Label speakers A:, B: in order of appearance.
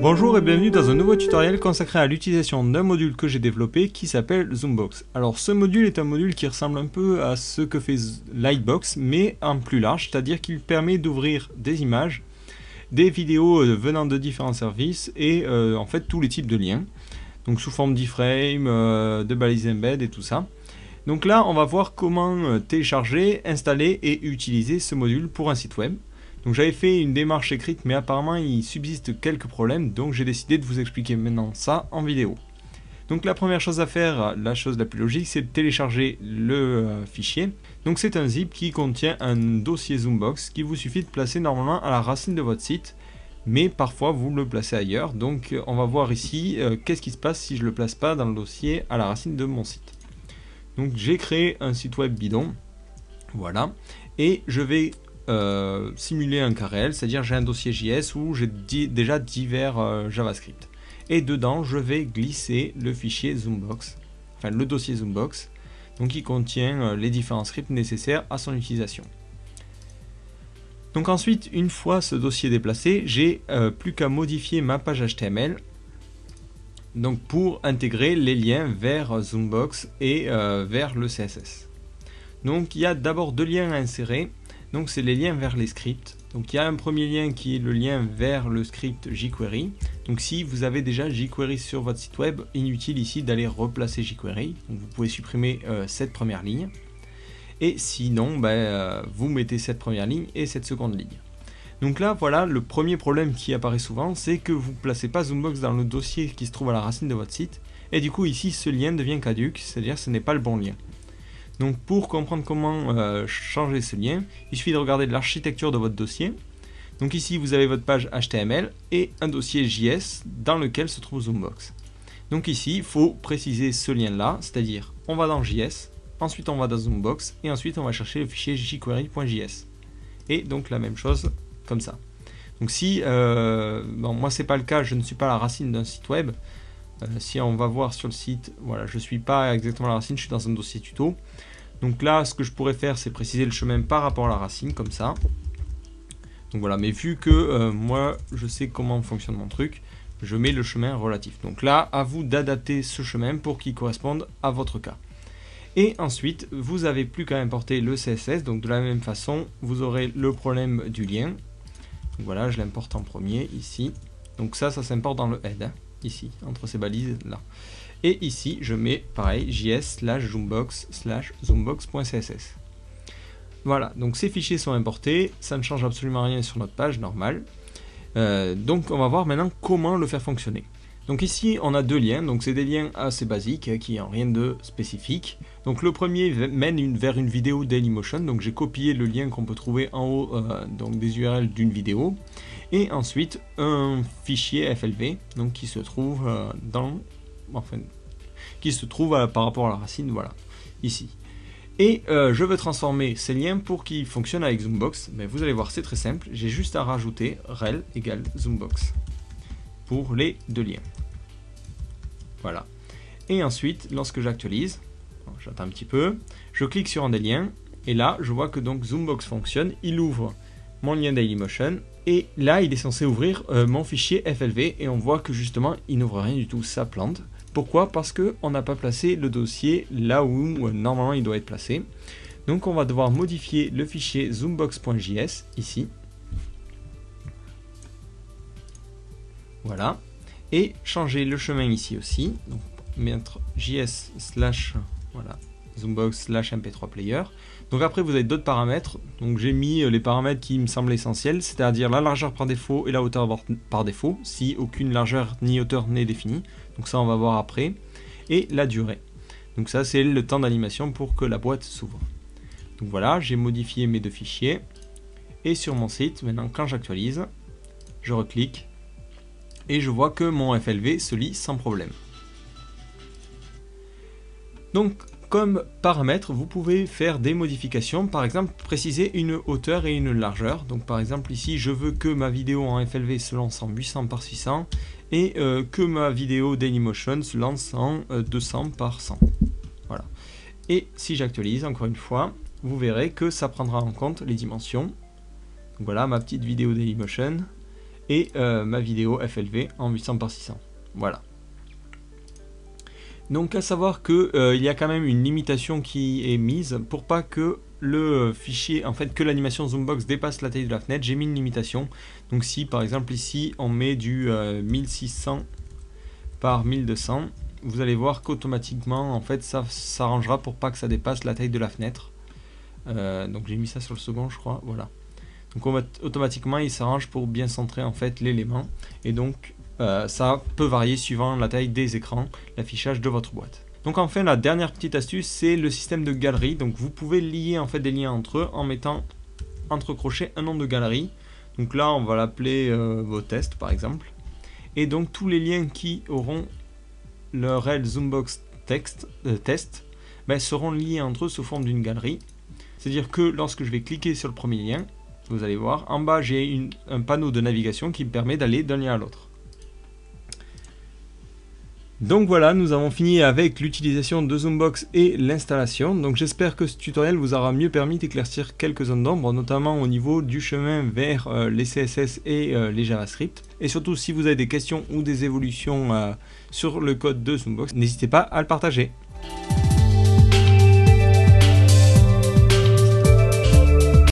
A: Bonjour et bienvenue dans un nouveau tutoriel consacré à l'utilisation d'un module que j'ai développé qui s'appelle Zoombox. Alors ce module est un module qui ressemble un peu à ce que fait Lightbox mais en plus large, c'est-à-dire qu'il permet d'ouvrir des images, des vidéos venant de différents services et en fait tous les types de liens. Donc sous forme d'iframe, de balises embed et tout ça. Donc là on va voir comment télécharger, installer et utiliser ce module pour un site web. Donc j'avais fait une démarche écrite mais apparemment il subsiste quelques problèmes, donc j'ai décidé de vous expliquer maintenant ça en vidéo. Donc la première chose à faire, la chose la plus logique, c'est de télécharger le fichier. Donc c'est un zip qui contient un dossier Zoombox qui vous suffit de placer normalement à la racine de votre site, mais parfois vous le placez ailleurs. Donc on va voir ici qu'est-ce qui se passe si je le place pas dans le dossier à la racine de mon site. Donc j'ai créé un site web bidon, voilà, et je vais simuler un cas réel, c'est-à-dire j'ai un dossier JS où j'ai déjà divers JavaScript. Et dedans, je vais glisser le fichier Zoombox, enfin le dossier Zoombox, donc qui contient les différents scripts nécessaires à son utilisation. Donc ensuite, une fois ce dossier déplacé, j'ai plus qu'à modifier ma page HTML donc pour intégrer les liens vers Zoombox et vers le CSS. Donc il y a d'abord deux liens à insérer. Donc c'est les liens vers les scripts. Donc il y a un premier lien qui est le lien vers le script jQuery. Donc si vous avez déjà jQuery sur votre site web, inutile ici d'aller replacer jQuery. Donc vous pouvez supprimer cette première ligne. Et sinon, vous mettez cette première ligne et cette seconde ligne. Donc là, voilà, le premier problème qui apparaît souvent, c'est que vous ne placez pas Zoombox dans le dossier qui se trouve à la racine de votre site. Et du coup ici, ce lien devient caduque, c'est-à-dire que ce n'est pas le bon lien. Donc pour comprendre comment changer ce lien, il suffit de regarder l'architecture de votre dossier. Donc ici vous avez votre page HTML et un dossier JS dans lequel se trouve Zoombox. Donc ici il faut préciser ce lien là, c'est-à-dire on va dans JS, ensuite on va dans Zoombox et ensuite on va chercher le fichier jQuery.js. Et donc la même chose comme ça. Donc si, moi c'est pas le cas, je ne suis pas la racine d'un site web. Si on va voir sur le site, voilà, je suis pas exactement la racine, je suis dans un dossier tuto. Donc là, ce que je pourrais faire, c'est préciser le chemin par rapport à la racine, comme ça. Donc voilà, mais vu que moi, je sais comment fonctionne mon truc, je mets le chemin relatif. Donc là, à vous d'adapter ce chemin pour qu'il corresponde à votre cas. Et ensuite, vous n'avez plus qu'à importer le CSS. Donc de la même façon, vous aurez le problème du lien. Donc voilà, je l'importe en premier, ici. Donc ça s'importe dans le head. Ici, entre ces balises là. Et ici, je mets pareil, js/zoombox/zoombox.css. Voilà, donc ces fichiers sont importés, ça ne change absolument rien sur notre page normale. Donc on va voir maintenant comment le faire fonctionner. Donc ici, on a deux liens, donc c'est des liens assez basiques qui n'ont rien de spécifique. Donc le premier mène vers une vidéo Dailymotion, donc j'ai copié le lien qu'on peut trouver en haut donc des URL d'une vidéo. Et ensuite un fichier FLV donc qui se trouve par rapport à la racine, voilà, ici. Et je veux transformer ces liens pour qu'ils fonctionnent avec Zoombox. Mais vous allez voir, c'est très simple, j'ai juste à rajouter rel égale Zoombox pour les deux liens. Voilà. Et ensuite, lorsque j'actualise, j'attends un petit peu, je clique sur un des liens et là je vois que donc Zoombox fonctionne, il ouvre mon lien Dailymotion. Et là, il est censé ouvrir mon fichier FLV et on voit que justement, il n'ouvre rien du tout, ça plante. Pourquoi? Parce qu'on n'a pas placé le dossier là où normalement il doit être placé. Donc on va devoir modifier le fichier zoombox.js ici. Voilà. Et changer le chemin ici aussi. Donc mettre js/ voilà, zoombox/mp3 player. Donc après vous avez d'autres paramètres, donc j'ai mis les paramètres qui me semblent essentiels, c'est-à-dire la largeur par défaut et la hauteur par défaut, si aucune largeur ni hauteur n'est définie, donc ça on va voir après, et la durée. Donc ça c'est le temps d'animation pour que la boîte s'ouvre. Donc voilà, j'ai modifié mes deux fichiers, et sur mon site, maintenant quand j'actualise, je reclique, et je vois que mon FLV se lit sans problème. Donc comme paramètre, vous pouvez faire des modifications, par exemple préciser une hauteur et une largeur. Donc par exemple ici, je veux que ma vidéo en FLV se lance en 800 par 600 et que ma vidéo Dailymotion se lance en 200 par 100. Voilà. Et si j'actualise, encore une fois, vous verrez que ça prendra en compte les dimensions. Donc voilà ma petite vidéo Dailymotion. et ma vidéo FLV en 800 par 600. Voilà. Donc à savoir que il y a quand même une limitation qui est mise pour pas que le fichier, en fait que l'animation Zoombox dépasse la taille de la fenêtre. J'ai mis une limitation. Donc si par exemple ici on met du 1600 par 1200, vous allez voir qu'automatiquement en fait ça s'arrangera pour pas que ça dépasse la taille de la fenêtre. Donc j'ai mis ça sur le second, je crois. Voilà. Donc automatiquement il s'arrange pour bien centrer en fait l'élément, et donc ça peut varier suivant la taille des écrans, l'affichage de votre boîte. Donc enfin la dernière petite astuce, c'est le système de galerie. Donc vous pouvez lier en fait des liens entre eux en mettant entre crochets un nom de galerie. Donc là on va l'appeler vos tests par exemple, et donc tous les liens qui auront le rel Zoombox test seront liés entre eux sous forme d'une galerie. C'est à dire que lorsque je vais cliquer sur le premier lien, vous allez voir en bas j'ai un panneau de navigation qui me permet d'aller d'un lien à l'autre. Donc voilà, nous avons fini avec l'utilisation de Zoombox et l'installation. Donc j'espère que ce tutoriel vous aura mieux permis d'éclaircir quelques zones d'ombre, notamment au niveau du chemin vers les CSS et les JavaScript. Et surtout, si vous avez des questions ou des évolutions sur le code de Zoombox, n'hésitez pas à le partager.